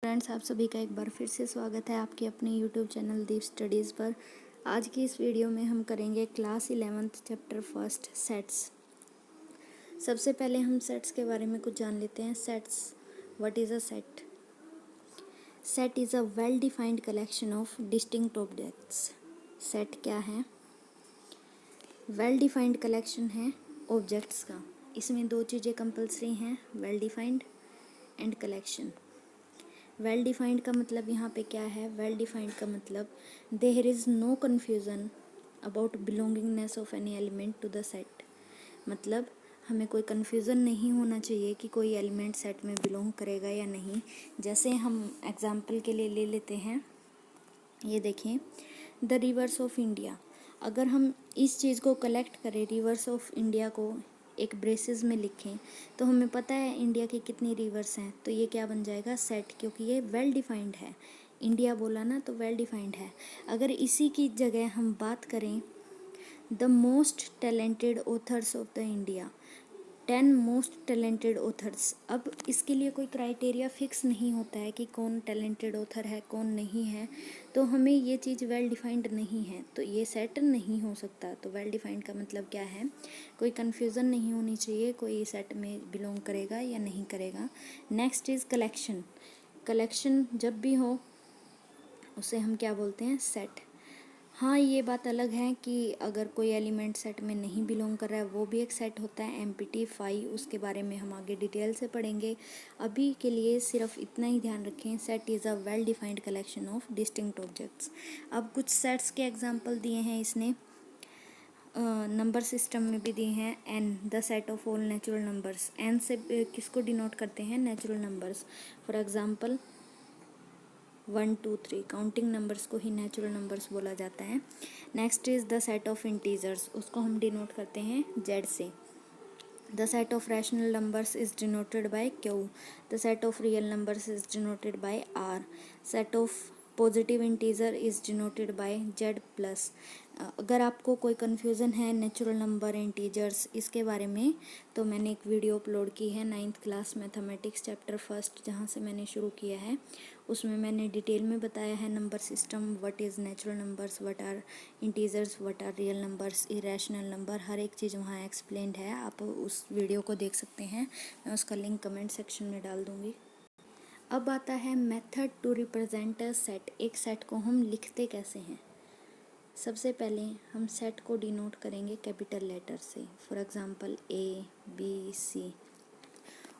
Friends, आप सभी का एक बार फिर से स्वागत है आपके अपने यूट्यूब चैनल दीप स्टडीज़ पर। आज की इस वीडियो में हम करेंगे class 11th chapter first sets. सबसे पहले हम सेट्स के बारे में कुछ जान लेते हैं। Sets, what is a set? Set is a well defined collection of distinct objects. Set क्या है? वेल डिफाइंड कलेक्शन है ऑब्जेक्ट्स का। इसमें दो चीज़ें कंपलसरी हैं, well defined and collection. Well defined का मतलब यहाँ पे क्या है? वेल डिफाइंड का मतलब there is no confusion about belongingness of any element to the set. मतलब हमें कोई कन्फ्यूज़न नहीं होना चाहिए कि कोई एलिमेंट सेट में बिलोंग करेगा या नहीं। जैसे हम एग्जांपल के लिए ले लेते हैं, ये देखें, द रिवर्स ऑफ इंडिया। अगर हम इस चीज़ को कलेक्ट करें, रिवर्स ऑफ इंडिया को एक ब्रेसेस में लिखें, तो हमें पता है इंडिया की कितनी रिवर्स हैं, तो ये क्या बन जाएगा? सेट, क्योंकि ये वेल डिफाइंड है। इंडिया बोला ना, तो वेल डिफाइंड है। अगर इसी की जगह हम बात करें the most talented authors of the India, 10 most talented authors. अब इसके लिए कोई क्राइटेरिया फिक्स नहीं होता है कि कौन टैलेंटेड ऑथर है कौन नहीं है, तो हमें ये चीज़ वेल डिफाइंड नहीं है तो ये सेट नहीं हो सकता। तो वेल डिफाइंड का मतलब क्या है? कोई कन्फ्यूज़न नहीं होनी चाहिए, कोई सेट में बिलोंग करेगा या नहीं करेगा। Next is collection. कलेक्शन जब भी हो उसे हम क्या बोलते हैं? सेट। हाँ, ये बात अलग है कि अगर कोई एलिमेंट सेट में नहीं बिलोंग कर रहा है वो भी एक सेट होता है, एम्प्टी फाई। उसके बारे में हम आगे डिटेल से पढ़ेंगे। अभी के लिए सिर्फ इतना ही ध्यान रखें, set is a well defined collection of distinct objects. अब कुछ सेट्स के एग्जांपल दिए हैं इसने, नंबर सिस्टम में भी दिए हैं। N, the set of all natural numbers. N से किसको डिनोट करते हैं? Natural numbers. For example 1 2 3 counting numbers को ही नेचुरल नंबर्स बोला जाता है। Next is the set of integers, उसको हम डिनोट करते हैं जेड से। The set of rational numbers is denoted by Q. The set of real numbers is denoted by R. Set of positive integer is denoted bye Z plus. अगर आपको कोई confusion है natural number, integers, इसके बारे में, तो मैंने एक वीडियो अपलोड की है 9th class mathematics chapter first, जहाँ से मैंने शुरू किया है। उसमें मैंने डिटेल में बताया है number system, what is natural numbers, what are integers, what are real numbers, irrational number, हर एक चीज़ वहाँ एक्सप्लेन्ड है। आप उस वीडियो को देख सकते हैं, मैं उसका लिंक कमेंट सेक्शन में डाल दूँगी। अब आता है method to represent a set. एक सेट को हम लिखते कैसे हैं? सबसे पहले हम सेट को डिनोट करेंगे कैपिटल लेटर से, for example A B C.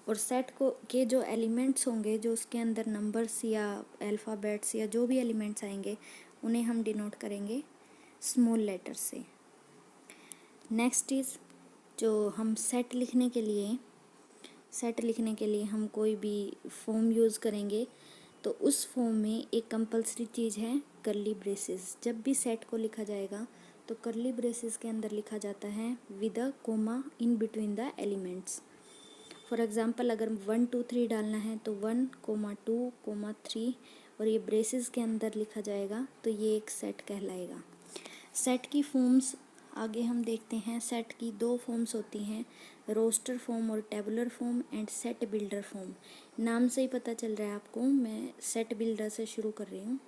और सेट को के जो एलिमेंट्स होंगे, जो उसके अंदर नंबर्स या अल्फ़ाबेट्स या जो भी एलिमेंट्स आएंगे, उन्हें हम डिनोट करेंगे स्मॉल लेटर से। नेक्स्ट इज़, जो हम सेट लिखने के लिए हम कोई भी फॉर्म यूज़ करेंगे, तो उस फॉर्म में एक कंपलसरी चीज़ है कर्ली ब्रेसेस। जब भी सेट को लिखा जाएगा तो कर्ली ब्रेसेस के अंदर लिखा जाता है with a comma in between the elements. For example अगर 1 2 3 डालना है तो 1 2 3 और ये ब्रेसेस के अंदर लिखा जाएगा, तो ये एक सेट कहलाएगा। सेट की फॉर्म्स आगे हम देखते हैं। सेट की दो फॉर्म्स होती हैं, रोस्टर फॉर्म और tabular form and set builder form. नाम से ही पता चल रहा है आपको, मैं सेट बिल्डर से शुरू कर रही हूँ।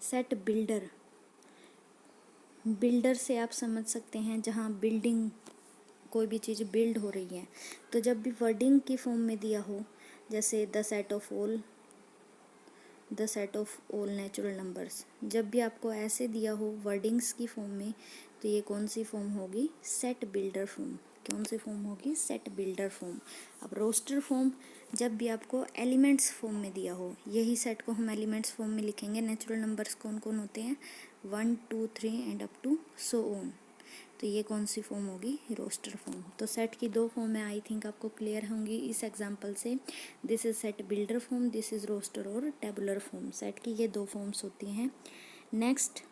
सेट बिल्डर, बिल्डर से आप समझ सकते हैं जहाँ बिल्डिंग, कोई भी चीज़ बिल्ड हो रही है, तो जब भी वर्डिंग की फॉर्म में दिया हो, जैसे the set of all natural numbers, जब भी आपको ऐसे दिया हो वर्डिंग्स की फॉर्म में, तो ये कौन सी फॉर्म होगी? Set builder form. कौन सी फॉर्म होगी? Set builder form. अब रोस्टर फॉर्म, जब भी आपको एलिमेंट्स फॉर्म में दिया हो, यही सेट को हम एलिमेंट्स फॉर्म में लिखेंगे। नेचुरल नंबर्स कौन कौन होते हैं? 1 2 3 and up to so on. तो ये कौन सी फॉर्म होगी? Roster form. तो सेट की दो फॉर्म है, आई थिंक आपको क्लियर होंगी इस एग्जांपल से। This is set builder form, this is roster और टेबुलर फॉर्म। सेट की ये दो फॉर्म्स होती हैं। नेक्स्ट,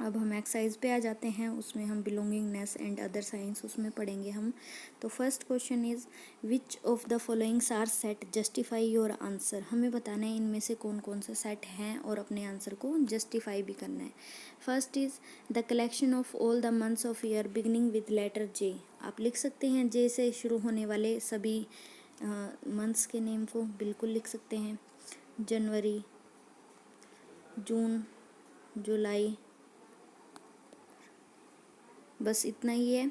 अब हम एक्सरसाइज पे आ जाते हैं, उसमें हम बिलोंगिंगनेस एंड अदर साइंस उसमें पढ़ेंगे हम। तो first question is which of the followings are set, justify your answer. हमें बताना है इनमें से कौन कौन से सेट हैं और अपने आंसर को जस्टिफाई भी करना है। First is the collection of all the months of year beginning with letter J. आप लिख सकते हैं जे से शुरू होने वाले सभी मंथ्स के नेम को बिल्कुल लिख सकते हैं, जनवरी, जून, जुलाई, बस इतना ही है।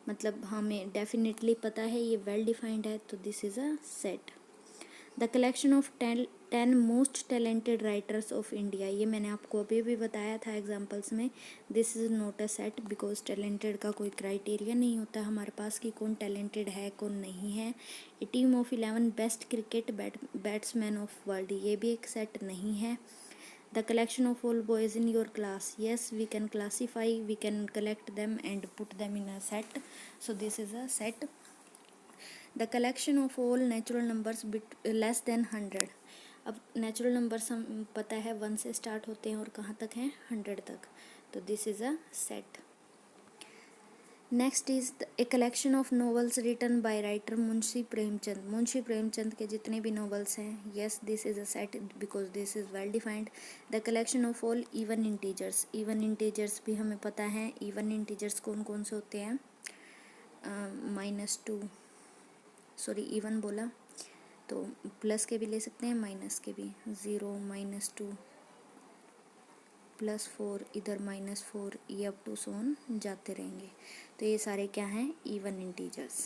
मतलब हमें डेफिनेटली पता है ये वेल डिफाइंड है, तो this is a set. The collection of 10 most talented writers of India, ये मैंने आपको अभी भी बताया था एग्जांपल्स में। This is not a set because talented का कोई क्राइटेरिया नहीं होता हमारे पास कि कौन टैलेंटेड है कौन नहीं है। A team of 11 best cricket batsman of world, ये भी एक सेट नहीं है। The collection of all boys in your class, yes, we can classify, we can collect them and put them in a set, so this is a set. The collection of all natural numbers less than 100, अब natural numbers हम पता है 1 से start होते हैं और कहाँ तक हैं 100 तक, तो this is a set. Next is a collection of novels written by writer Munshi Premchand, Munshi Premchand के जितने भी नॉवेल्स हैं, yes this is a set because this is well defined. The collection of all even integers, even integers भी हमें पता है, even integers कौन कौन से होते हैं, -2, सॉरी इवन बोला तो प्लस के भी ले सकते हैं माइनस के भी, 0, -2, +4, इधर -4, ये अप टू सोन जाते रहेंगे, तो ये सारे क्या हैं even integers,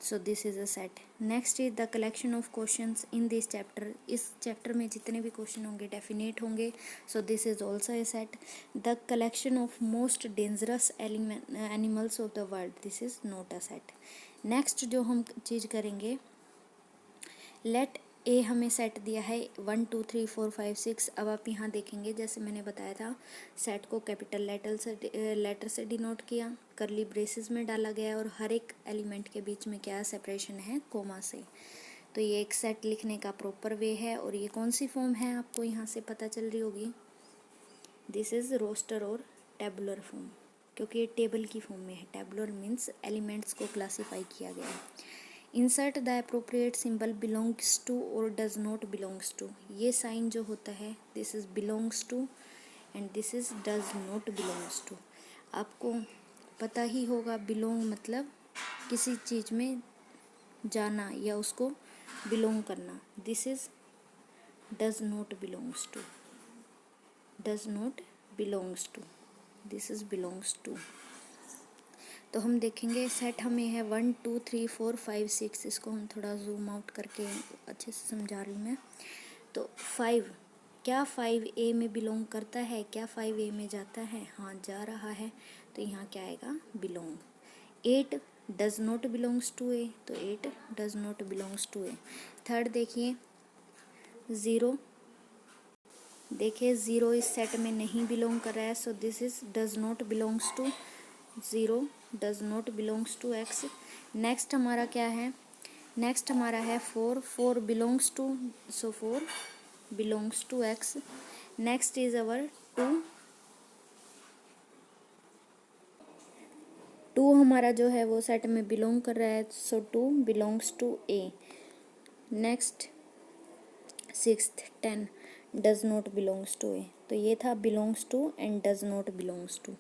so this is a set. Next is the collection of questions in this chapter, इस चैप्टर में जितने भी क्वेश्चन होंगे डेफिनेट होंगे, सो this is also a set. The collection of most dangerous animals of the world, this is not a set. Next जो हम चीज़ करेंगे, late ए हमें सेट दिया है 1 2 3 4 5 6, अब आप यहाँ देखेंगे जैसे मैंने बताया था सेट को कैपिटल लेटर से डिनोट किया, करली ब्रेसेस में डाला गया और हर एक एलिमेंट के बीच में क्या सेपरेशन है कोमा से, तो ये एक सेट लिखने का प्रॉपर वे है। और ये कौन सी फॉर्म है आपको यहाँ से पता चल रही होगी, दिस इज़ रोस्टर और टेबुलर फॉर्म, क्योंकि ये टेबल की फॉर्म में है, टेबुलर मीन्स एलिमेंट्स को क्लासीफाई किया गया है। Insert the appropriate symbol belongs to और डज नॉट बिलोंग्स टू, ये साइन जो होता है this is belongs to and this is does not belongs to. आपको पता ही होगा बिलोंग मतलब किसी चीज़ में जाना या उसको बिलोंग करना, this is does not belongs to, does not belongs to, this is belongs to. तो हम देखेंगे सेट हमें है 1 2 3 4 5 6, इसको हम थोड़ा जूम आउट करके अच्छे से समझा रही हूँ मैं। तो 5, क्या 5A में बिलोंग करता है, क्या 5A में जाता है, हाँ जा रहा है, तो यहाँ क्या आएगा belong. 8 does not belongs to A, तो 8 does not belongs to A. Third देखिए 0, देखिए 0 इस सेट में नहीं बिलोंग कर रहा है, so this is does not belongs to, 0 does not belongs to X. Next हमारा क्या है, नेक्स्ट हमारा है 4, 4 belongs to, so 4 belongs to X. Next is our 2, 2 हमारा जो है वो सेट में बिलोंग कर रहा है, so 2 belongs to A. Next 6 10 does not belongs to A, तो ये था belongs to and does not belongs to.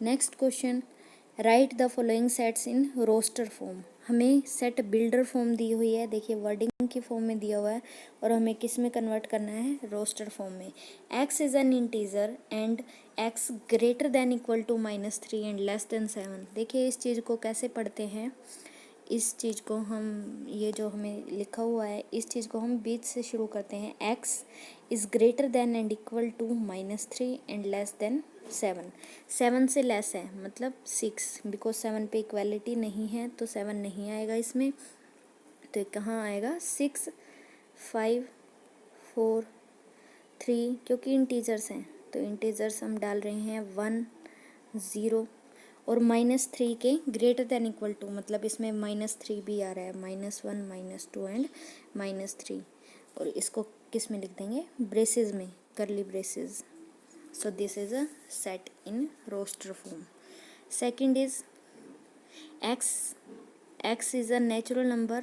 Next question, write the following sets in roster form, हमें सेट बिल्डर फॉर्म दी हुई है, देखिए वर्डिंग की फॉर्म में दिया हुआ है और हमें किस में कन्वर्ट करना है, रोस्टर फॉर्म में। x is an integer and x greater than equal to -3 and less than 7, देखिए इस चीज़ को कैसे पढ़ते हैं, इस चीज़ को हम, ये जो हमें लिखा हुआ है इस चीज़ को हम बीच से शुरू करते हैं, x is greater than and equal to -3 and less than 7, 7 से लेस है मतलब 6, बिकॉज 7 पे इक्वालिटी नहीं है तो 7 नहीं आएगा इसमें, तो ये कहाँ आएगा 6 5 4 3, क्योंकि इंटीजर्स हैं तो इंटीजर्स हम डाल रहे हैं 1 0 और -3 के ग्रेटर देन इक्वल टू, मतलब इसमें -3 भी आ रहा है, -1 -2 एंड -3, और इसको किस में लिख देंगे, ब्रेसेस में, करली braces, so this is a set in roster form. Second is x is a natural number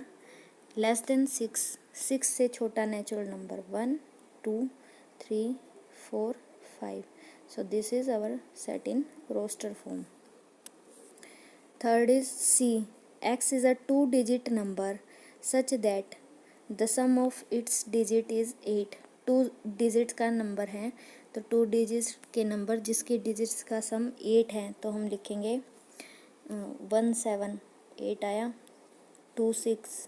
less than 6, 6 से छोटा natural number, 1 2 3 4 5, so this is our set in roster form. Third is c, x is a 2-digit number such that the sum of its digit is 8। 2 digits का number है, तो 2 digits के number जिसके digits का सम 8 है, तो हम लिखेंगे 1 7 8 आया, 2 6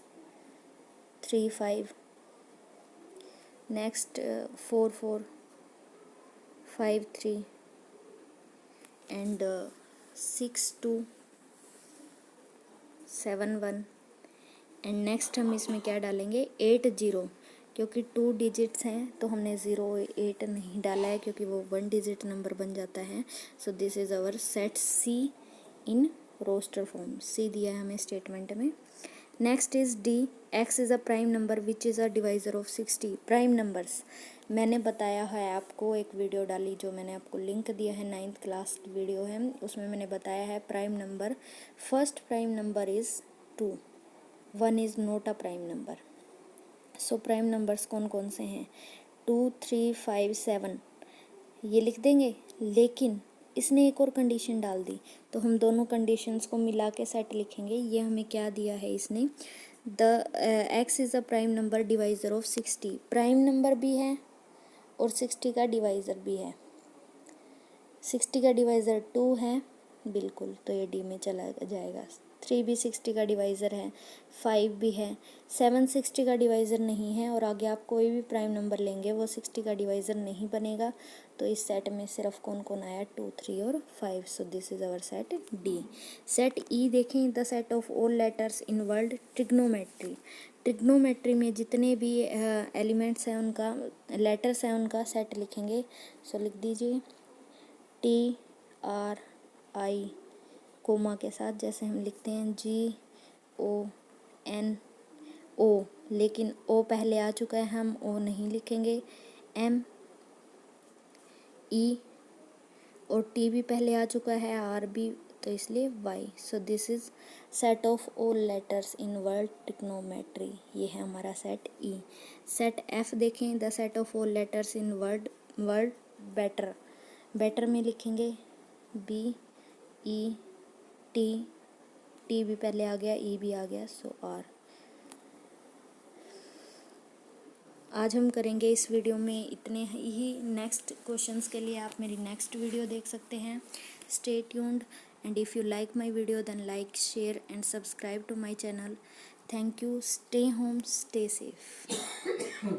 3 5, नेक्स्ट 4 4 5 3 एंड 6 2 7 1 एंड नेक्स्ट हम इसमें क्या डालेंगे 8 0, क्योंकि 2 डिजिट्स हैं तो हमने 0 8 नहीं डाला है क्योंकि वो 1 डिजिट नंबर बन जाता है। So this is our set C in roster form. C दिया है हमें स्टेटमेंट में। Next is D, x is a prime number which is a divisor of 60। Prime numbers मैंने बताया है आपको, एक वीडियो डाली जो मैंने आपको लिंक दिया है, 9th क्लास की वीडियो है, उसमें मैंने बताया है prime number, first prime number is 2, 1 is not a prime number. So prime numbers कौन कौन से हैं 2 3 5 7, ये लिख देंगे। लेकिन इसने एक और कंडीशन डाल दी, तो हम दोनों कंडीशंस को मिला के सेट लिखेंगे। ये हमें क्या दिया है इसने, the x is a prime number divisor of 60। Prime number भी है और 60 का डिवाइज़र भी है। 60 का डिवाइज़र 2 है बिल्कुल, तो ये डी में चला जाएगा। 3 भी 60 का डिवाइज़र है, 5 भी है, 7 60 का डिवाइज़र नहीं है, और आगे आप कोई भी प्राइम नंबर लेंगे वो 60 का डिवाइज़र नहीं बनेगा। तो इस सेट में सिर्फ कौन कौन आया 2 3 और 5। So this is our set D. Set E देखें, the set of all letters in word trigonometry. Trigonometry में जितने भी एलिमेंट्स हैं उनका, लेटर्स हैं उनका सेट लिखेंगे। सो लिख दीजिए टी आर आई कोमा के साथ, जैसे हम लिखते हैं जी ओ एन ओ, लेकिन ओ पहले आ चुका है, हम ओ नहीं लिखेंगे। एम ई और टी भी पहले आ चुका है, आर भी, तो इसलिए Y. So this is set of all letters in word trigonometry. ये है हमारा सेट ई। सेट एफ देखें, the set of all letters in word better. Better में लिखेंगे बी ई टी, टी भी पहले आ गया, ई भी आ गया, सो आर। आज हम करेंगे इस वीडियो में इतने ही। नेक्स्ट क्वेश्चंस के लिए आप मेरी नेक्स्ट वीडियो देख सकते हैं। Stay tuned, and if you like my video then like, share and subscribe to my channel. Thank you. Stay home, stay safe.